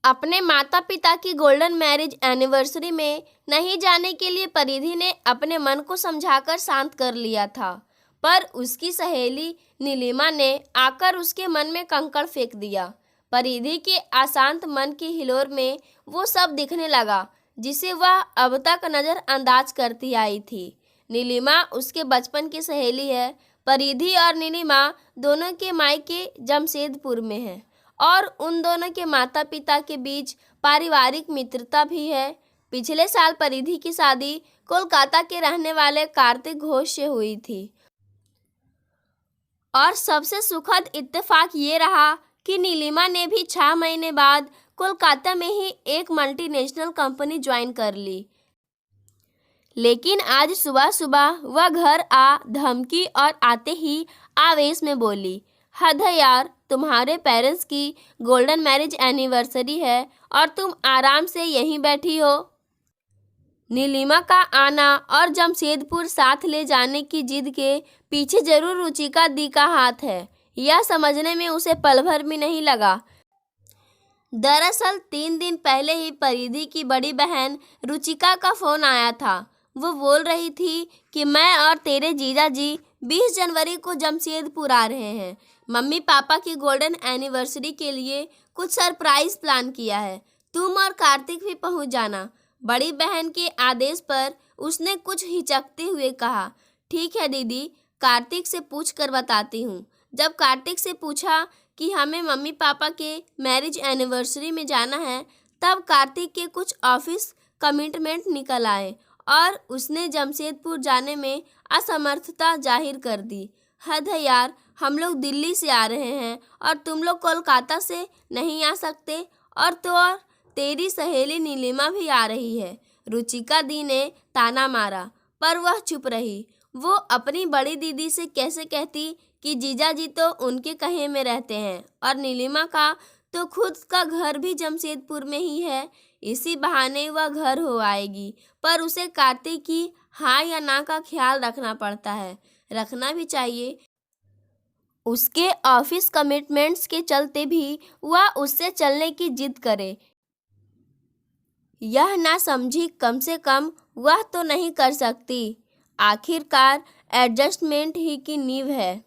अपने माता पिता की गोल्डन मैरिज एनिवर्सरी में नहीं जाने के लिए परिधि ने अपने मन को समझाकर शांत कर लिया था, पर उसकी सहेली नीलिमा ने आकर उसके मन में कंकड़ फेंक दिया। परिधि के अशांत मन की हिलोर में वो सब दिखने लगा जिसे वह अब तक नज़रअंदाज करती आई थी। नीलिमा उसके बचपन की सहेली है। परिधि और नीलिमा दोनों के मायके जमशेदपुर में है और उन दोनों के माता पिता के बीच पारिवारिक मित्रता भी है। पिछले साल परिधि की शादी कोलकाता के रहने वाले कार्तिक घोष से हुई थी और सबसे सुखद इत्तेफाक ये रहा कि नीलिमा ने भी 6 महीने बाद कोलकाता में ही एक मल्टीनेशनल कंपनी ज्वाइन कर ली। लेकिन आज सुबह सुबह वह घर आ धमकी और आते ही आवेश में बोली, हद है यार, तुम्हारे पेरेंट्स की गोल्डन मैरिज एनिवर्सरी है और तुम आराम से यहीं बैठी हो। नीलिमा का आना और जमशेदपुर साथ ले जाने की जिद के पीछे जरूर रुचिका दी का हाथ है, यह समझने में उसे पल भर भी नहीं लगा। दरअसल 3 दिन पहले ही परिधि की बड़ी बहन रुचिका का फ़ोन आया था। वो बोल रही थी कि मैं और तेरे जीजा जी 20 जनवरी को जमशेदपुर आ रहे हैं। मम्मी पापा की गोल्डन एनिवर्सरी के लिए कुछ सरप्राइज प्लान किया है, तुम और कार्तिक भी पहुंच जाना। बड़ी बहन के आदेश पर उसने कुछ हिचकते हुए कहा, ठीक है दीदी, कार्तिक से पूछ कर बताती हूँ। जब कार्तिक से पूछा कि हमें मम्मी पापा के मैरिज एनिवर्सरी में जाना है, तब कार्तिक के कुछ ऑफिस कमिटमेंट निकल आए और उसने जमशेदपुर जाने में असमर्थता जाहिर कर दी। हद है यार, हम लोग दिल्ली से आ रहे हैं और तुम लोग कोलकाता से नहीं आ सकते, और तेरी सहेली नीलिमा भी आ रही है। रुचिका दी ने ताना मारा, पर वह चुप रही। वो अपनी बड़ी दीदी से कैसे कहती कि जीजा जी तो उनके कहे में रहते हैं और नीलिमा का तो खुद का घर भी जमशेदपुर में ही है। इसी बहाने वह घर हो आएगी, पर उसे कार्तिक की हाँ या ना का ख्याल रखना पड़ता है, रखना भी चाहिए। उसके ऑफिस कमिटमेंट्स के चलते भी वह उससे चलने की जिद करे, यह ना समझी कम से कम वह तो नहीं कर सकती। आखिरकार एडजस्टमेंट ही की नींव है।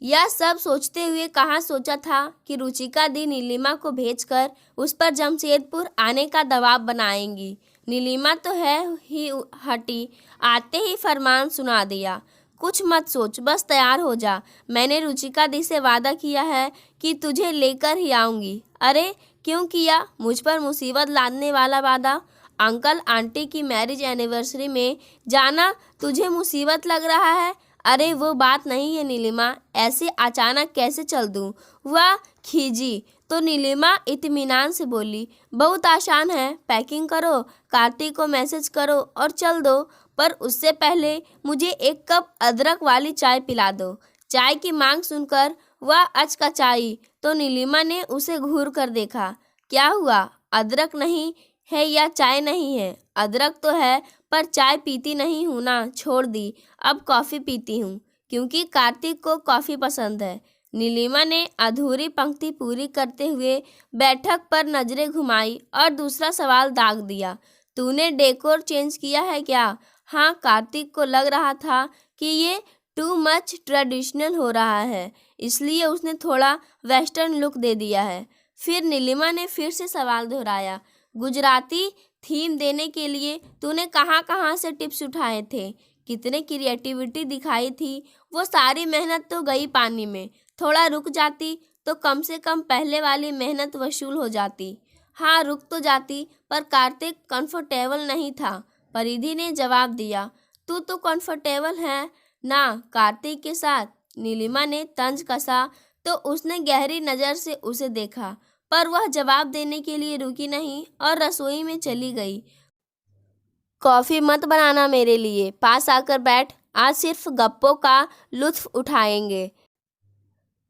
यह सब सोचते हुए कहाँ सोचा था कि रुचिका दी नीलिमा को भेजकर उस पर जमशेदपुर आने का दबाव बनाएंगी। नीलिमा तो है ही हटी, आते ही फरमान सुना दिया, कुछ मत सोच, बस तैयार हो जा। मैंने रुचिका दी से वादा किया है कि तुझे लेकर ही आऊँगी। अरे क्यों किया मुझ पर मुसीबत लादने वाला वादा? अंकल आंटी की मैरिज एनिवर्सरी में जाना तुझे मुसीबत लग रहा है? अरे वो बात नहीं है नीलिमा, ऐसे अचानक कैसे चल दूँ? वह खींची तो नीलिमा इत्मीनान से बोली, बहुत आसान है, पैकिंग करो, कार्तिक को मैसेज करो और चल दो, पर उससे पहले मुझे 1 कप अदरक वाली चाय पिला दो। चाय की मांग सुनकर वह अचकचाई तो नीलिमा ने उसे घूर कर देखा। क्या हुआ, अदरक नहीं है या चाय नहीं है? अदरक तो है, पर चाय पीती नहीं हूँ ना, छोड़ दी, अब कॉफ़ी पीती हूँ क्योंकि कार्तिक को कॉफ़ी पसंद है। नीलिमा ने अधूरी पंक्ति पूरी करते हुए बैठक पर नज़रें घुमाई और दूसरा सवाल दाग दिया, तूने डेकोर चेंज किया है क्या? हाँ, कार्तिक को लग रहा था कि ये टू मच ट्रेडिशनल हो रहा है, इसलिए उसने थोड़ा वेस्टर्न लुक दे दिया है। फिर नीलिमा ने फिर से सवाल दोहराया, गुजराती थीम देने के लिए तूने कहाँ कहाँ से टिप्स उठाए थे? कितने क्रिएटिविटी दिखाई थी? वो सारी मेहनत तो गई पानी में। थोड़ा रुक जाती तो कम से कम पहले वाली मेहनत वसूल हो जाती। हाँ, रुक तो जाती, पर कार्तिक कंफर्टेबल नहीं था। परिधि ने जवाब दिया, तू तो कंफर्टेबल है ना कार्तिक के साथ? नीलिमा ने तंज कसा तो उसने गहरी नज़र से उसे देखा, पर वह जवाब देने के लिए रुकी नहीं और रसोई में चली गई। कॉफ़ी मत बनाना मेरे लिए, पास आकर बैठ, आज सिर्फ गप्पों का लुत्फ उठाएंगे।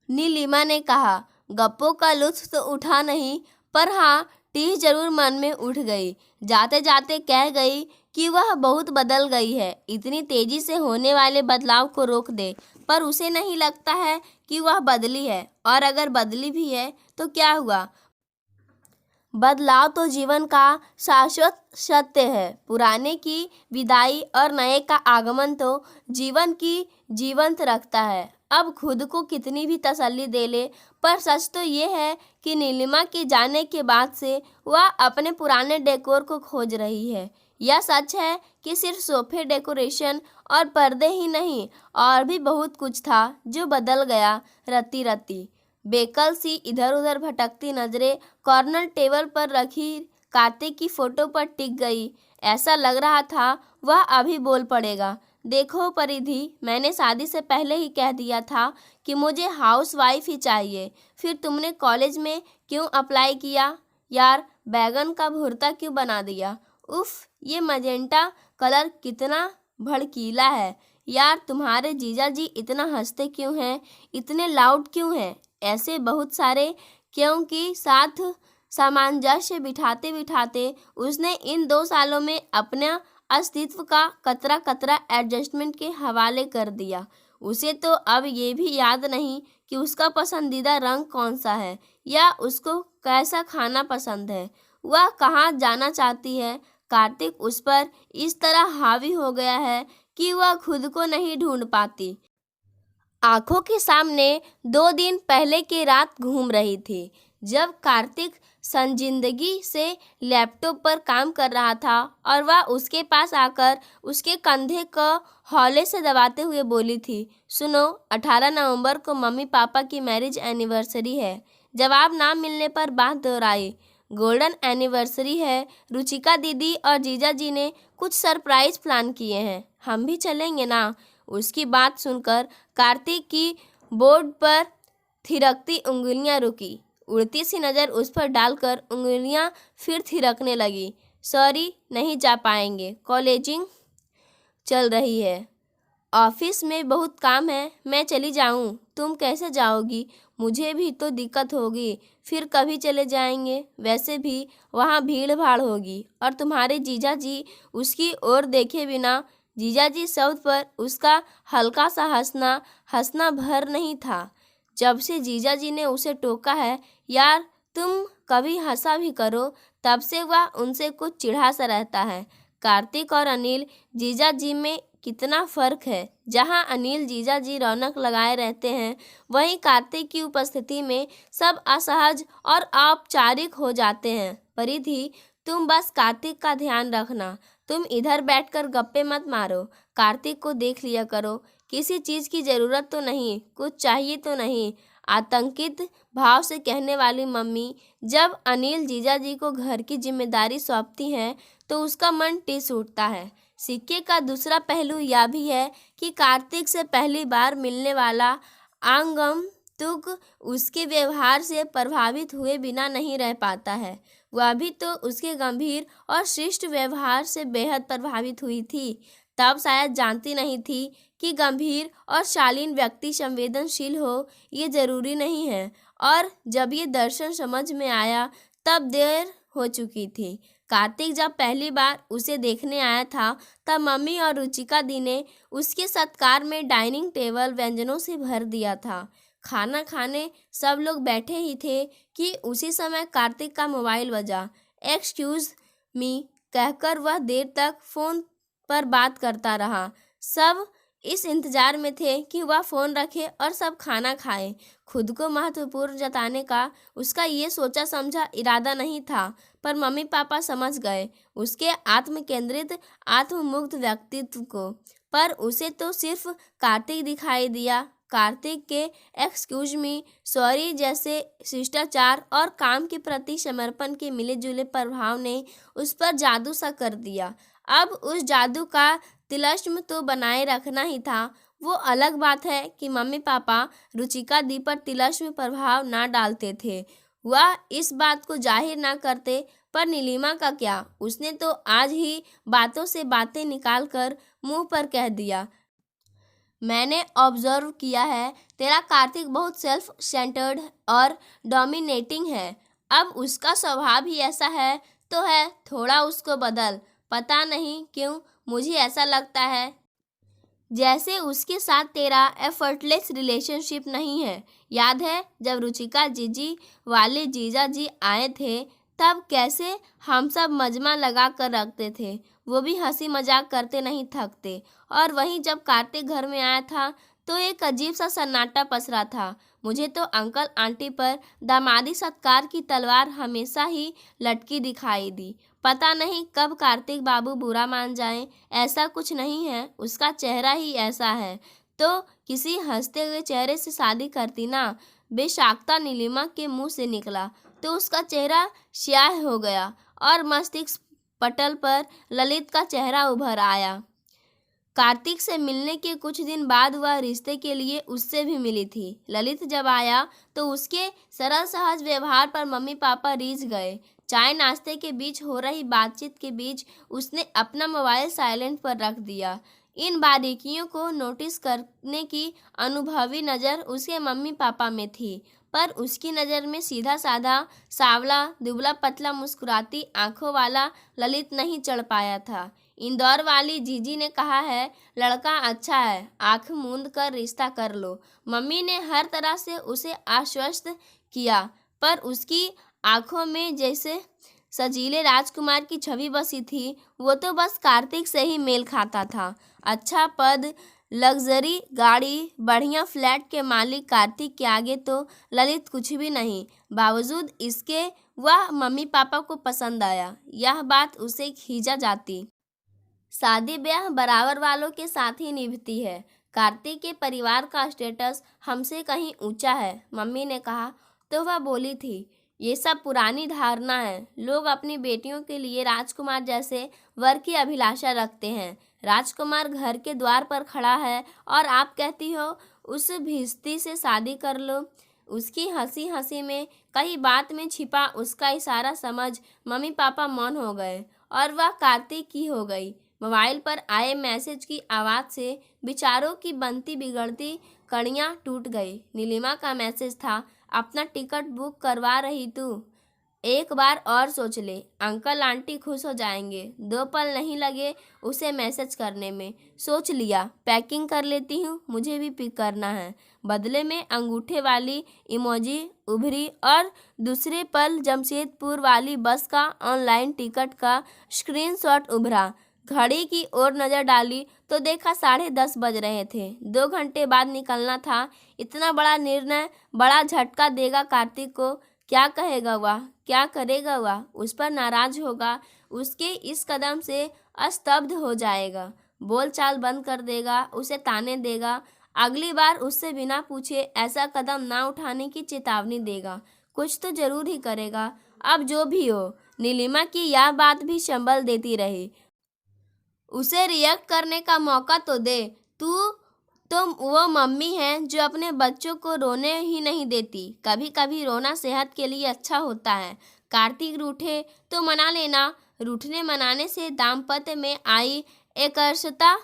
नीलिमा ने कहा, गप्पों का लुत्फ तो उठा नहीं, पर हाँ, टीह जरूर मन में उठ गई। जाते जाते कह गई कि वह बहुत बदल गई है, इतनी तेजी से होने वाले बदलाव को रोक दे, पर उसे नहीं लगता है कि वह बदली है, और अगर बदली भी है तो क्या हुआ? बदलाव तो जीवन का शाश्वत सत्य है। पुराने की विदाई और नए का आगमन तो जीवन की जीवंत रखता है। अब खुद को कितनी भी तसल्ली दे ले, पर सच तो ये है कि नीलिमा के जाने के बाद से वह अपने पुराने डेकोर को खोज रही है। यह सच है कि सिर्फ सोफे, डेकोरेशन और पर्दे ही नहीं, और भी बहुत कुछ था जो बदल गया रत्ती रत्ती। बेकल सी इधर उधर भटकती नजरें कॉर्नर टेबल पर रखी कार्तिक की फोटो पर टिक गई। ऐसा लग रहा था वह अभी बोल पड़ेगा। देखो परिधि, मैंने शादी से पहले ही कह दिया था कि मुझे हाउस वाइफ ही चाहिए। फिर तुमने कॉलेज में क्यों अप्लाई किया? यार, बैगन का भुर्ता क्यों बना दिया? उफ, ये मजेंटा कलर कितना भड़कीला है। यार, तुम्हारे जीजा जी इतना हंसते क्यों हैं? इतने लाउड क्यों हैं? ऐसे बहुत सारे क्योंकि साथ सामंजस्य बिठाते बिठाते उसने इन 2 सालों में अपना अस्तित्व का कतरा कतरा एडजस्टमेंट के हवाले कर दिया। उसे तो अब ये भी याद नहीं कि उसका पसंदीदा रंग कौन सा है या उसको कैसा खाना पसंद है, वह कहाँ जाना चाहती है। कार्तिक उस पर इस तरह हावी हो गया है कि वह खुद को नहीं ढूंढ पाती। आंखों के सामने 2 दिन पहले की रात घूम रही थी, जब कार्तिक संजिंदगी से लैपटॉप पर काम कर रहा था और वह उसके पास आकर उसके कंधे को हौले से दबाते हुए बोली थी, सुनो, 18 नवंबर को मम्मी पापा की मैरिज एनिवर्सरी है। जवाब ना मिलने पर बात दोहराई, गोल्डन एनिवर्सरी है। रुचिका दीदी और जीजा जी ने कुछ सरप्राइज प्लान किए हैं, हम भी चलेंगे ना? उसकी बात सुनकर कार्तिक की बोर्ड पर थिरकती उंगलियां रुकी। उड़ती सी नज़र उस पर डालकर उंगलियां फिर थिरकने लगी। सॉरी, नहीं जा पाएंगे, कॉलेजिंग चल रही है, ऑफिस में बहुत काम है, मैं चली जाऊं। तुम कैसे जाओगी? मुझे भी तो दिक्कत होगी। फिर कभी चले जाएंगे, वैसे भी वहाँ भीड़ भाड़ होगी। और तुम्हारे जीजा जी, उसकी ओर देखे बिना जीजाजी शब्द पर उसका हल्का सा हंसना भर नहीं था। जब से जीजाजी ने उसे टोका है, यार तुम कभी हंसा भी करो, तब से वह उनसे कुछ चिढ़ा सा रहता है। कार्तिक और अनिल जीजाजी में कितना फ़र्क है। जहां अनिल जीजाजी रौनक लगाए रहते हैं, वहीं कार्तिक की उपस्थिति में सब असहज और औपचारिक हो जाते हैं। परिधि, तुम बस कार्तिक का ध्यान रखना। तुम इधर बैठकर गप्पे मत मारो, कार्तिक को देख लिया करो। किसी चीज़ की ज़रूरत तो नहीं, कुछ चाहिए तो नहीं? आतंकित भाव से कहने वाली मम्मी जब अनिल जीजाजी को घर की जिम्मेदारी सौंपती हैं तो उसका मन टिस उठता है। सिक्के का दूसरा पहलू यह भी है कि कार्तिक से पहली बार मिलने वाला आगंतुक उसके व्यवहार से प्रभावित हुए बिना नहीं रह पाता है। वह भी तो उसके गंभीर और शिष्ट व्यवहार से बेहद प्रभावित हुई थी। तब शायद जानती नहीं थी कि गंभीर और शालीन व्यक्ति संवेदनशील हो, ये जरूरी नहीं है। और जब ये दर्शन समझ में आया तब देर हो चुकी थी। कार्तिक जब पहली बार उसे देखने आया था तब मम्मी और रुचिका दी ने उसके सत्कार में डाइनिंग टेबल व्यंजनों से भर दिया था। खाना खाने सब लोग बैठे ही थे कि उसी समय कार्तिक का मोबाइल बजा। एक्सक्यूज़ मी कहकर वह देर तक फ़ोन पर बात करता रहा। सब इस इंतज़ार में थे कि वह फ़ोन रखे और सब खाना खाएं। खुद को महत्वपूर्ण जताने का उसका ये सोचा समझा इरादा नहीं था, पर मम्मी पापा समझ गए उसके आत्म केंद्रित आत्ममुग्ध व्यक्तित्व को। पर उसे तो सिर्फ कार्तिक दिखाई दिया। कार्तिक के एक्सक्यूज मी, सॉरी जैसे शिष्टाचार और काम के प्रति समर्पण के मिले जुले प्रभाव ने उस पर जादू सा कर दिया। अब उस जादू का तिलस्म तो बनाए रखना ही था। वो अलग बात है कि मम्मी पापा रुचिका दी पर तिलस्म प्रभाव ना डालते थे, वह इस बात को जाहिर ना करते। पर नीलिमा का क्या? उसने तो आज ही बातों से बातें निकाल कर मुँह पर कह दिया, मैंने ऑब्जर्व किया है तेरा कार्तिक बहुत सेल्फ सेंटर्ड और डोमिनेटिंग है। अब उसका स्वभाव ही ऐसा है तो है, थोड़ा उसको बदल। पता नहीं क्यों मुझे ऐसा लगता है जैसे उसके साथ तेरा एफर्टलेस रिलेशनशिप नहीं है। याद है जब रुचिका जीजी वाले जीजा जी आए थे तब कैसे हम सब मजमा लगा कर रखते थे, वो भी हंसी मजाक करते नहीं थकते। और वहीं जब कार्तिक घर में आया था तो एक अजीब सा सन्नाटा पसरा था। मुझे तो अंकल आंटी पर दामादी सत्कार की तलवार हमेशा ही लटकी दिखाई दी। पता नहीं कब कार्तिक बाबू बुरा मान जाएं। ऐसा कुछ नहीं है, उसका चेहरा ही ऐसा है। तो किसी हंसते हुए चेहरे से शादी करती ना। बेशाख्ता नीलिमा के मुंह से निकला तो उसका चेहरा स्याह हो गया और मस्तिष्क पटल पर ललित का चेहरा उभर आया। कार्तिक से मिलने के कुछ दिन बाद वह रिश्ते के लिए उससे भी मिली थी। ललित जब आया तो उसके सरल सहज व्यवहार पर मम्मी पापा रीझ गए। चाय नाश्ते के बीच हो रही बातचीत के बीच उसने अपना मोबाइल साइलेंट पर रख दिया। इन बारीकियों को नोटिस करने की अनुभवी नज़र उसके मम्मी पापा में थी, पर उसकी नज़र में सीधा साधा सांवला दुबला पतला मुस्कुराती आंखों वाला ललित नहीं चढ़ पाया था। इंदौर वाली जीजी ने कहा है, लड़का अच्छा है, आंख मूंद कर रिश्ता कर लो। मम्मी ने हर तरह से उसे आश्वस्त किया, पर उसकी आंखों में जैसे सजीले राजकुमार की छवि बसी थी। वो तो बस कार्तिक से ही मेल खाता था। अच्छा पद, लग्जरी गाड़ी, बढ़िया फ्लैट के मालिक कार्तिक के आगे तो ललित कुछ भी नहीं। बावजूद इसके वह मम्मी पापा को पसंद आया, यह बात उसे खींचा जाती। शादी ब्याह बराबर वालों के साथ ही निभती है। कार्तिक के परिवार का स्टेटस हमसे कहीं ऊंचा है, मम्मी ने कहा तो वह बोली थी, ये सब पुरानी धारणा है। लोग अपनी बेटियों के लिए राजकुमार जैसे वर की अभिलाषा रखते हैं। राजकुमार घर के द्वार पर खड़ा है और आप कहती हो उस भिस्ती से शादी कर लो। उसकी हंसी हंसी में कई बात में छिपा उसका इशारा समझ मम्मी पापा मौन हो गए और वह कार्तिक की हो गई। मोबाइल पर आए मैसेज की आवाज़ से विचारों की बनती बिगड़ती कड़ियाँ टूट गई। नीलिमा का मैसेज था, अपना टिकट बुक करवा रही तू? एक बार और सोच ले, अंकल आंटी खुश हो जाएंगे। 2 पल नहीं लगे उसे मैसेज करने में। सोच लिया, पैकिंग कर लेती हूँ, मुझे भी पिक करना है। बदले में अंगूठे वाली इमोजी उभरी और दूसरे पल जमशेदपुर वाली बस का ऑनलाइन टिकट का स्क्रीनशॉट उभरा। घड़ी की ओर नज़र डाली तो देखा 10:30 बज रहे थे। 2 घंटे बाद निकलना था। इतना बड़ा निर्णय बड़ा झटका देगा कार्तिक को। क्या कहेगा वह, क्या करेगा वह? उस पर नाराज होगा, उसके इस कदम से स्तब्ध हो जाएगा, बोलचाल बंद कर देगा, उसे ताने देगा, अगली बार उससे बिना पूछे ऐसा कदम ना उठाने की चेतावनी देगा। कुछ तो जरूर ही करेगा। अब जो भी हो, नीलिमा की यह बात भी संभल देती रही। उसे रिएक्ट करने का मौका तो दे। तू तो वो मम्मी है जो अपने बच्चों को रोने ही नहीं देती। कभी कभी रोना सेहत के लिए अच्छा होता है। कार्तिक रूठे तो मना लेना, रूठने मनाने से दाम्पत्य में आई एकरसता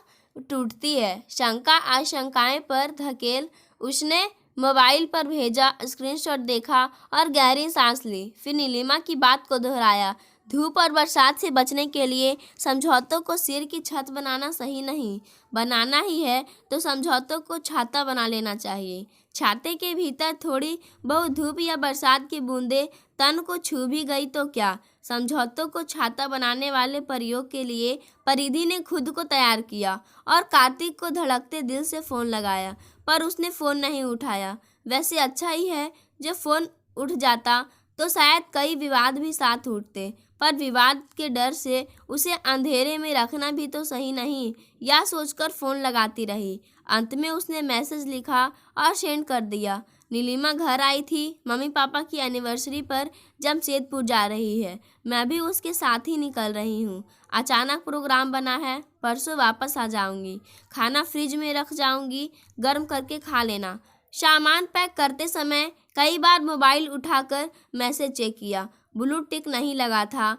टूटती है। शंका आशंकाएं पर धकेल उसने मोबाइल पर भेजा स्क्रीनशॉट देखा और गहरी सांस ली। फिर नीलिमा की बात को दोहराया, धूप और बरसात से बचने के लिए समझौतों को सिर की छत बनाना सही नहीं। बनाना ही है तो समझौतों को छाता बना लेना चाहिए। छाते के भीतर थोड़ी बहुत धूप या बरसात की बूंदें तन को छू भी गई तो क्या। समझौतों को छाता बनाने वाले प्रयोग के लिए परिधि ने खुद को तैयार किया और कार्तिक को धड़कते दिल से फ़ोन लगाया, पर उसने फ़ोन नहीं उठाया। वैसे अच्छा ही है, जब फ़ोन उठ जाता तो शायद कई विवाद भी साथ उठते, पर विवाद के डर से उसे अंधेरे में रखना भी तो सही नहीं। यह सोचकर फ़ोन लगाती रही। अंत में उसने मैसेज लिखा और सेंड कर दिया। नीलिमा घर आई थी, मम्मी पापा की एनिवर्सरी पर जमशेदपुर जा रही है। मैं भी उसके साथ ही निकल रही हूँ। अचानक प्रोग्राम बना है, परसों वापस आ जाऊँगी। खाना फ्रिज में रख जाऊँगी, गर्म करके खा लेना। सामान पैक करते समय कई बार मोबाइल उठाकर मैसेज चेक किया। ब्लू टिक नहीं लगा था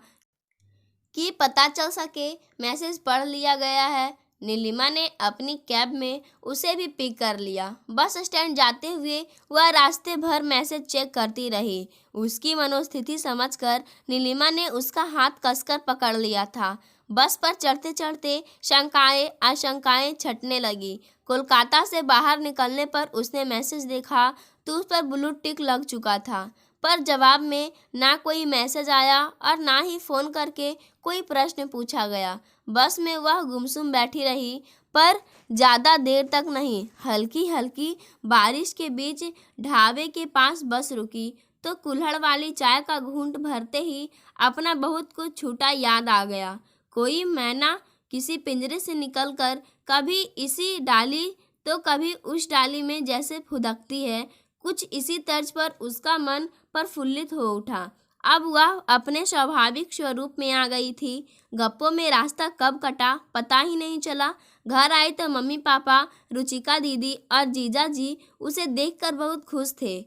कि पता चल सके मैसेज पढ़ लिया गया है। नीलिमा ने अपनी कैब में उसे भी पिक कर लिया। बस स्टैंड जाते हुए वह रास्ते भर मैसेज चेक करती रही। उसकी मनोस्थिति समझकर नीलिमा ने उसका हाथ कसकर पकड़ लिया था। बस पर चढ़ते चढ़ते शंकाएं आशंकाएं छटने लगी। कोलकाता से बाहर निकलने पर उसने मैसेज देखा तो उस पर ब्लू टिक लग चुका था। पर जवाब में ना कोई मैसेज आया और ना ही फ़ोन करके कोई प्रश्न पूछा गया। बस में वह गुमसुम बैठी रही, पर ज़्यादा देर तक नहीं। हल्की हल्की बारिश के बीच ढाबे के पास बस रुकी तो कुल्हड़ वाली चाय का घूंट भरते ही अपना बहुत कुछ छूटा याद आ गया। कोई मैना किसी पिंजरे से निकलकर कभी इसी डाली तो कभी उस डाली में जैसे फुदकती है, कुछ इसी तर्ज पर उसका मन प्रफुल्लित हो उठा। अब वह अपने स्वाभाविक स्वरूप में आ गई थी। गप्पों में रास्ता कब कटा पता ही नहीं चला। घर आई तो मम्मी पापा, रुचिका दीदी और जीजा जी उसे देखकर बहुत खुश थे।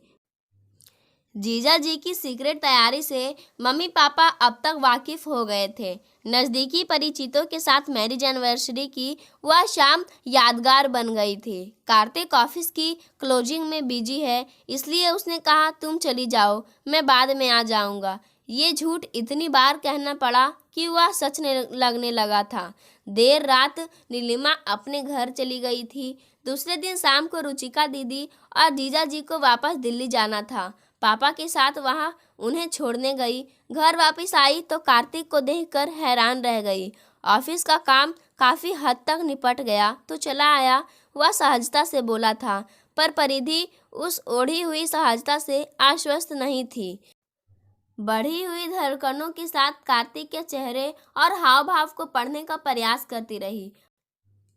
जीजा जी की सीक्रेट तैयारी से मम्मी पापा अब तक वाकिफ हो गए थे। नज़दीकी परिचितों के साथ मैरिज एनिवर्सरी की वह शाम यादगार बन गई थी। कार्तिक ऑफिस की क्लोजिंग में बिजी है, इसलिए उसने कहा तुम चली जाओ, मैं बाद में आ जाऊंगा। ये झूठ इतनी बार कहना पड़ा कि वह सच लगने लगा था। देर रात नीलिमा अपने घर चली गई थी। दूसरे दिन शाम को रुचिका दीदी और जीजा जी को वापस दिल्ली जाना था। पापा के साथ वहाँ उन्हें छोड़ने गई। घर वापस आई तो कार्तिक को देखकर हैरान रह गई। ऑफिस का काम काफ़ी हद तक निपट गया तो चला आया, वह सहजता से बोला था, पर परिधि उस ओढ़ी हुई सहजता से आश्वस्त नहीं थी। बढ़ी हुई धड़कनों के साथ कार्तिक के चेहरे और हाव भाव को पढ़ने का प्रयास करती रही,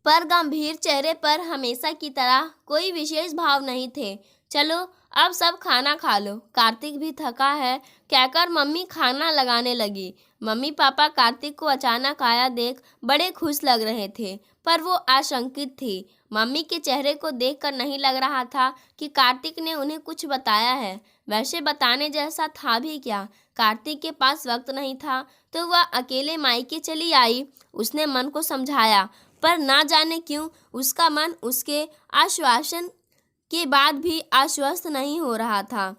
पर गंभीर चेहरे पर हमेशा की तरह कोई विशेष भाव नहीं थे। चलो अब सब खाना खा लो, कार्तिक भी थका है, कहकर मम्मी खाना लगाने लगी। मम्मी पापा कार्तिक को अचानक आया देख बड़े खुश लग रहे थे, पर वो आशंकित थी। मम्मी के चेहरे को देखकर नहीं लग रहा था कि कार्तिक ने उन्हें कुछ बताया है। वैसे बताने जैसा था भी क्या? कार्तिक के पास वक्त नहीं था तो वह अकेले मायके चली आई। उसने मन को समझाया, पर ना जाने क्यों उसका मन उसके आश्वासन के बाद भी आश्वस्त नहीं हो रहा था।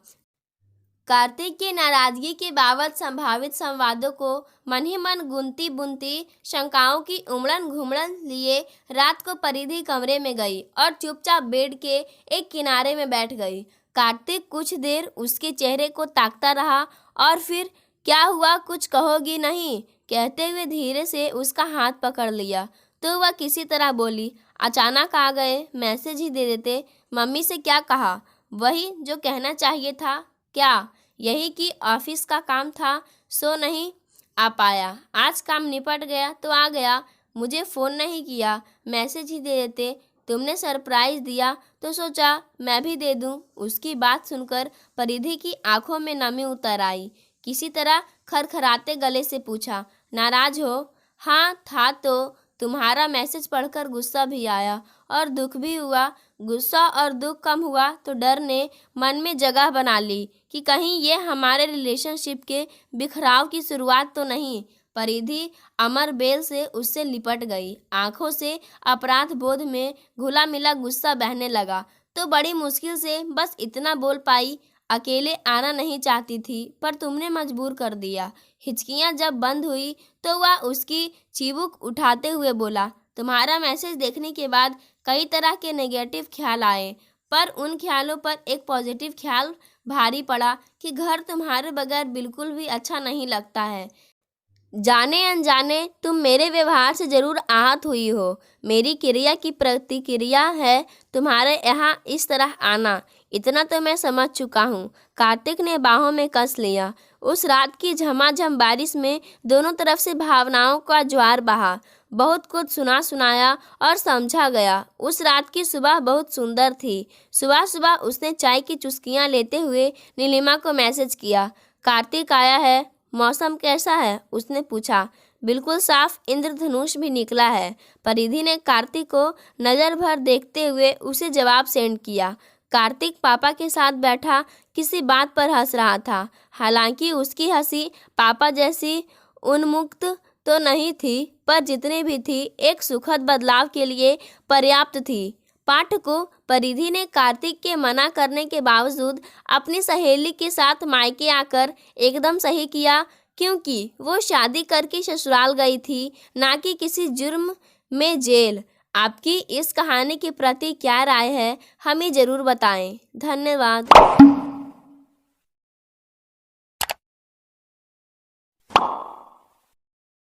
कार्तिक की नाराजगी के बाबत संभावित संवादों को मन ही मन गुनती बुनती शंकाओं की उमड़न घुमड़न लिए रात को परिधि कमरे में गई और चुपचाप बेड के एक किनारे में बैठ गई। कार्तिक कुछ देर उसके चेहरे को ताकता रहा और फिर क्या हुआ, कुछ कहोगी नहीं, कहते हुए धीरे से उसका हाथ पकड़ लिया तो वह किसी तरह बोली, अचानक आ गए, मैसेज ही दे देते। मम्मी से क्या कहा? वही जो कहना चाहिए था। क्या? यही कि ऑफिस का काम था, सो नहीं आ पाया। आज काम निपट गया तो आ गया। मुझे फ़ोन नहीं किया, मैसेज ही दे देते। तुमने सरप्राइज़ दिया तो सोचा मैं भी दे दूं। उसकी बात सुनकर परिधि की आंखों में नमी उतर आई। किसी तरह खरखराते गले से पूछा, नाराज हो? हाँ था तो। तुम्हारा मैसेज पढ़कर गुस्सा भी आया और दुख भी हुआ। गुस्सा और दुख कम हुआ तो डर ने मन में जगह बना ली कि कहीं ये हमारे रिलेशनशिप के बिखराव की शुरुआत तो नहीं। परिधि अमर बेल से उससे लिपट गई। आंखों से अपराध बोध में घुला मिला गुस्सा बहने लगा तो बड़ी मुश्किल से बस इतना बोल पाई, अकेले आना नहीं चाहती थी पर तुमने मजबूर कर दिया। हिचकियां जब बंद हुई तो वह उसकी चिबुक उठाते हुए बोला, तुम्हारा मैसेज देखने के बाद कई तरह के नेगेटिव ख्याल आए, पर उन ख्यालों पर एक पॉजिटिव ख्याल भारी पड़ा कि घर तुम्हारे बगैर बिल्कुल भी अच्छा नहीं लगता है। जाने अनजाने तुम मेरे व्यवहार से जरूर आहत हुई हो। मेरी क्रिया की प्रतिक्रिया है तुम्हारे यहाँ इस तरह आना, इतना तो मैं समझ चुका हूँ। कार्तिक ने बाहों में कस लिया। उस रात की झमाझम बारिश में दोनों तरफ से भावनाओं का ज्वार बहा। बहुत कुछ सुना सुनाया और समझा गया। उस रात की सुबह बहुत सुंदर थी। सुबह सुबह उसने चाय की चुस्कियाँ लेते हुए नीलिमा को मैसेज किया, कार्तिक आया है, मौसम कैसा है? उसने पूछा। बिल्कुल साफ, इंद्रधनुष भी निकला है। परिधि ने कार्तिक को नज़र भर देखते हुए उसे जवाब सेंड किया। कार्तिक पापा के साथ बैठा किसी बात पर हंस रहा था। हालांकि उसकी हंसी पापा जैसी उन्मुक्त तो नहीं थी, पर जितनी भी थी एक सुखद बदलाव के लिए पर्याप्त थी। पाठकों, परिधि ने कार्तिक के मना करने के बावजूद अपनी सहेली के साथ मायके आकर एकदम सही किया, क्योंकि वो शादी करके ससुराल गई थी, ना कि किसी जुर्म में जेल। आपकी इस कहानी के प्रति क्या राय है, हमें ज़रूर बताएं। धन्यवाद।